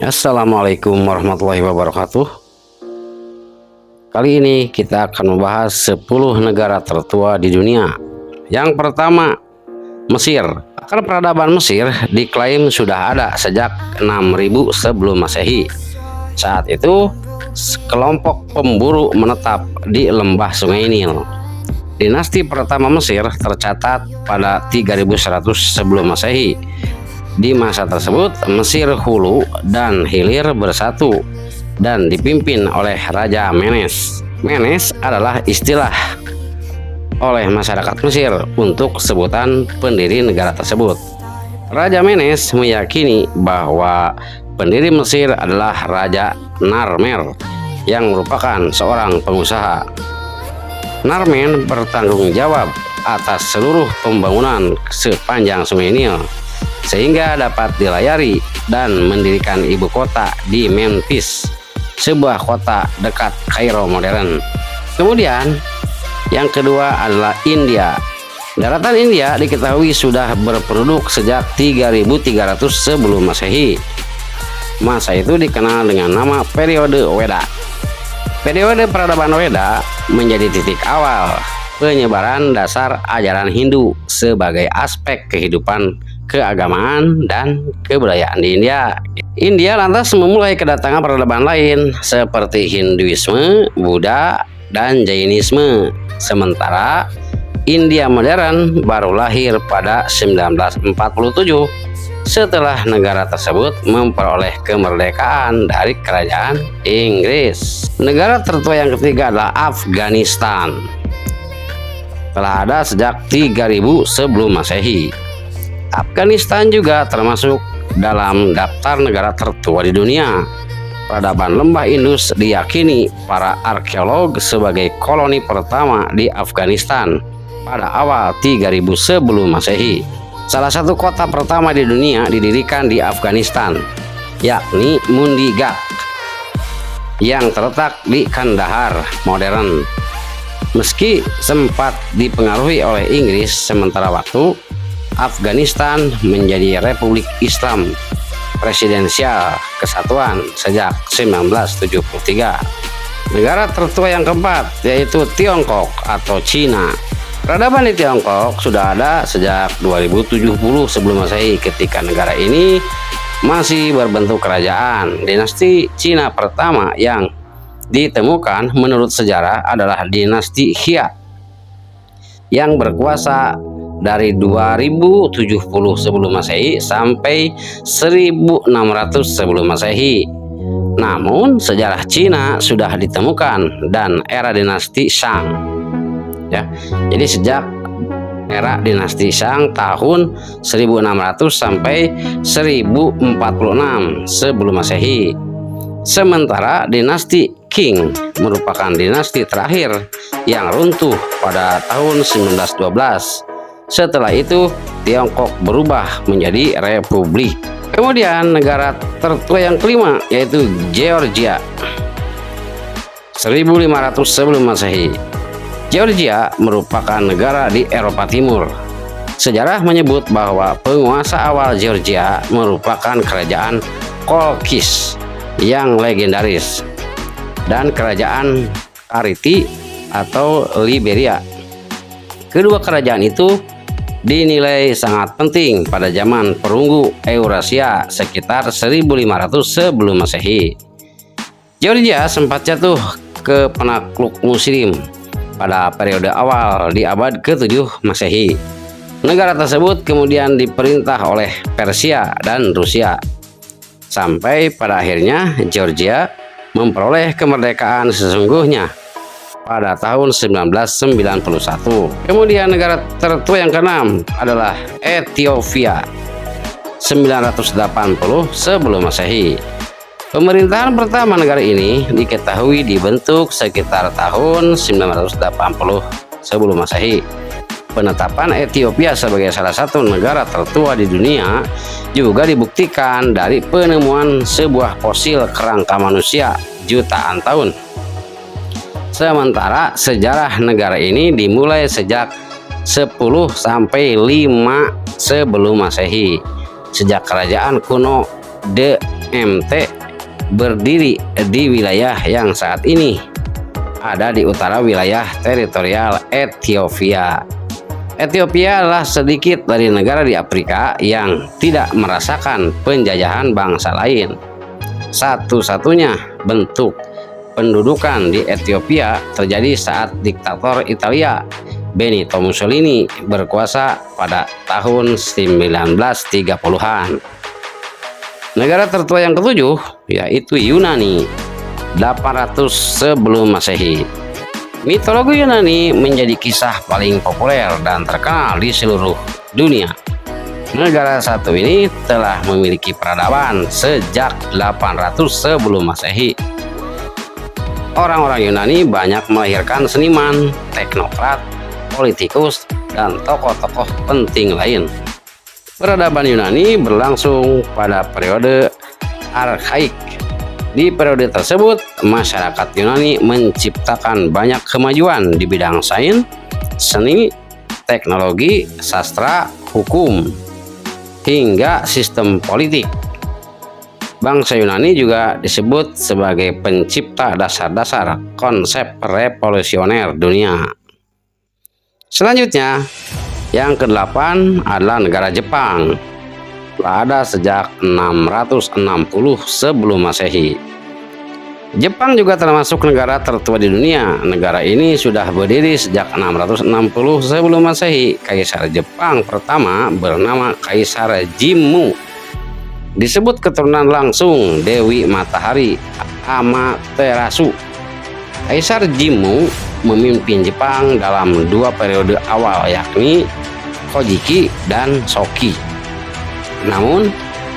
Assalamualaikum warahmatullahi wabarakatuh. Kali ini kita akan membahas 10 negara tertua di dunia. Yang pertama, Mesir. Akar peradaban Mesir diklaim sudah ada sejak 6000 sebelum Masehi. Saat itu, kelompok pemburu menetap di lembah Sungai Nil. Dinasti pertama Mesir tercatat pada 3100 sebelum Masehi. Di masa tersebut, Mesir hulu dan hilir bersatu dan dipimpin oleh Raja Menes. Menes adalah istilah oleh masyarakat Mesir untuk sebutan pendiri negara tersebut. Raja Menes meyakini bahwa pendiri Mesir adalah Raja Narmer yang merupakan seorang pengusaha. Narmer bertanggung jawab atas seluruh pembangunan sepanjang Sungai Nil sehingga dapat dilayari dan mendirikan ibu kota di Memphis, sebuah kota dekat Kairo modern. Kemudian yang kedua adalah India. Daratan India diketahui sudah berpenduduk sejak 3300 sebelum Masehi. Masa itu dikenal dengan nama periode Weda. Periode peradaban Weda menjadi titik awal penyebaran dasar ajaran Hindu sebagai aspek kehidupan keagamaan dan kebudayaan di India. India lantas memulai kedatangan peradaban lain seperti Hinduisme, Buddha, dan Jainisme. Sementara India modern baru lahir pada 1947 setelah negara tersebut memperoleh kemerdekaan dari kerajaan Inggris. Negara tertua yang ketiga adalah Afghanistan. Telah ada sejak 3000 sebelum Masehi. Afghanistan juga termasuk dalam daftar negara tertua di dunia. Peradaban lembah Indus diyakini para arkeolog sebagai koloni pertama di Afghanistan pada awal 3000 sebelum Masehi. Salah satu kota pertama di dunia didirikan di Afghanistan, yakni Mundigak, yang terletak di Kandahar modern. Meski sempat dipengaruhi oleh Inggris sementara waktu, Afghanistan menjadi Republik Islam Presidensial Kesatuan sejak 1973. Negara tertua yang keempat yaitu Tiongkok atau Cina. Peradaban di Tiongkok sudah ada sejak 2070 sebelum Masehi ketika negara ini masih berbentuk kerajaan. Dinasti Cina pertama yang ditemukan menurut sejarah adalah dinasti Xia yang berkuasa dari 2070 sebelum Masehi sampai 1600 sebelum Masehi. Namun sejarah Cina sudah ditemukan dan era dinasti Shang. Ya. Jadi sejak era dinasti Shang tahun 1600 sampai 1046 sebelum Masehi. Sementara dinasti Qing merupakan dinasti terakhir yang runtuh pada tahun 1912. Setelah itu, Tiongkok berubah menjadi republik. Kemudian negara tertua yang kelima yaitu Georgia. 1500 sebelum Masehi. Georgia merupakan negara di Eropa Timur. Sejarah menyebut bahwa penguasa awal Georgia merupakan kerajaan Kolkis yang legendaris dan kerajaan Kariti atau Liberia. Kedua kerajaan itu dinilai sangat penting pada zaman perunggu Eurasia sekitar 1500 sebelum Masehi. Georgia sempat jatuh ke penakluk Muslim pada periode awal di abad ke-7 Masehi. Negara tersebut kemudian diperintah oleh Persia dan Rusia. Sampai pada akhirnya Georgia memperoleh kemerdekaan sesungguhnya pada tahun 1991. Kemudian negara tertua yang keenam adalah Ethiopia. 980 sebelum Masehi. Pemerintahan pertama negara ini diketahui dibentuk sekitar tahun 980 sebelum Masehi. Penetapan Ethiopia sebagai salah satu negara tertua di dunia juga dibuktikan dari penemuan sebuah fosil kerangka manusia jutaan tahun. Sementara sejarah negara ini dimulai sejak 10 sampai 5 sebelum Masehi, sejak kerajaan kuno The MT berdiri di wilayah yang saat ini ada di utara wilayah teritorial Ethiopia. Ethiopia adalah sedikit dari negara di Afrika yang tidak merasakan penjajahan bangsa lain. Satu-satunya bentuk pendudukan di Ethiopia terjadi saat diktator Italia Benito Mussolini berkuasa pada tahun 1930-an. Negara tertua yang ketujuh yaitu Yunani, 800 sebelum Masehi. Mitologi Yunani menjadi kisah paling populer dan terkenal di seluruh dunia. Negara satu ini telah memiliki peradaban sejak 800 sebelum Masehi. Orang-orang Yunani banyak melahirkan seniman, teknokrat, politikus, dan tokoh-tokoh penting lain. Peradaban Yunani berlangsung pada periode Arkaik. Di periode tersebut, masyarakat Yunani menciptakan banyak kemajuan di bidang sains, seni, teknologi, sastra, hukum, hingga sistem politik. Bangsa Yunani juga disebut sebagai pencipta dasar-dasar konsep revolusioner dunia. Selanjutnya, yang ke-8 adalah negara Jepang. Telah ada sejak 660 sebelum Masehi. Jepang juga termasuk negara tertua di dunia. Negara ini sudah berdiri sejak 660 sebelum Masehi. Kaisar Jepang pertama bernama Kaisar Jimmu. Disebut keturunan langsung Dewi Matahari Amaterasu. Kaisar Jimmu memimpin Jepang dalam dua periode awal, yakni Kojiki dan Shoki. Namun,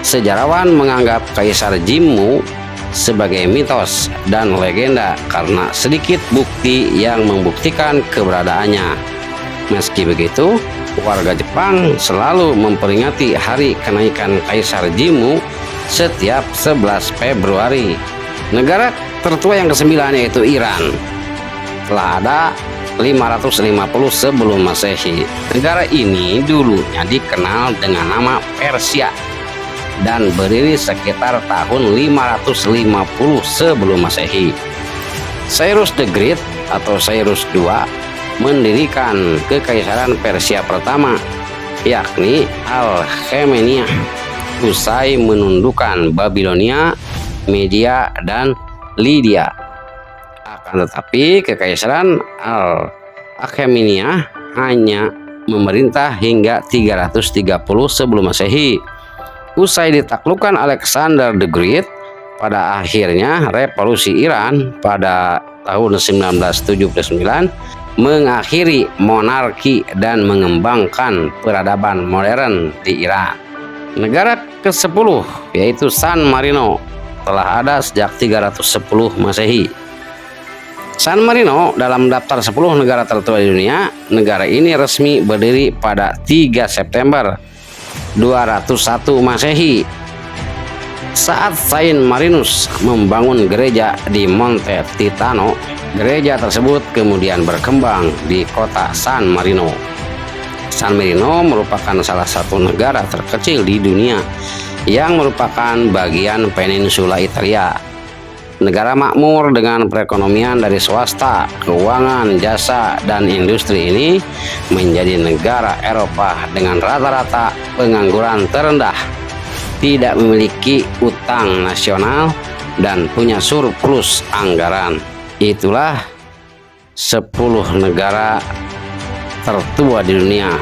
sejarawan menganggap Kaisar Jimmu sebagai mitos dan legenda karena sedikit bukti yang membuktikan keberadaannya. Meski begitu, warga Jepang selalu memperingati hari kenaikan Kaisar Jimmu setiap 11 Februari. Negara tertua yang ke-9 yaitu Iran. Telah ada 550 sebelum Masehi. Negara ini dulunya dikenal dengan nama Persia dan berdiri sekitar tahun 550 sebelum Masehi. Cyrus the Great atau Cyrus II mendirikan kekaisaran Persia pertama, yakni Al-Khameniyah, usai menundukkan Babilonia, Media, dan Lydia. Akan tetapi kekaisaran Al-Akhameniyah hanya memerintah hingga 330 sebelum Masehi. Usai ditaklukkan Alexander the Great, pada akhirnya revolusi Iran pada tahun 1979 mengakhiri monarki dan mengembangkan peradaban modern di Iran. Negara ke-10 yaitu San Marino telah ada sejak 310 Masehi. San Marino dalam daftar 10 negara tertua di dunia. Negara ini resmi berdiri pada 3 September 201 Masehi. Saat Saint Marinus membangun gereja di Monte Titano, gereja tersebut kemudian berkembang di kota San Marino. San Marino merupakan salah satu negara terkecil di dunia yang merupakan bagian peninsula Italia. Negara makmur dengan perekonomian dari swasta, keuangan, jasa, dan industri ini menjadi negara Eropa dengan rata-rata pengangguran terendah, tidak memiliki utang nasional, dan punya surplus anggaran. Itulah 10 negara tertua di dunia.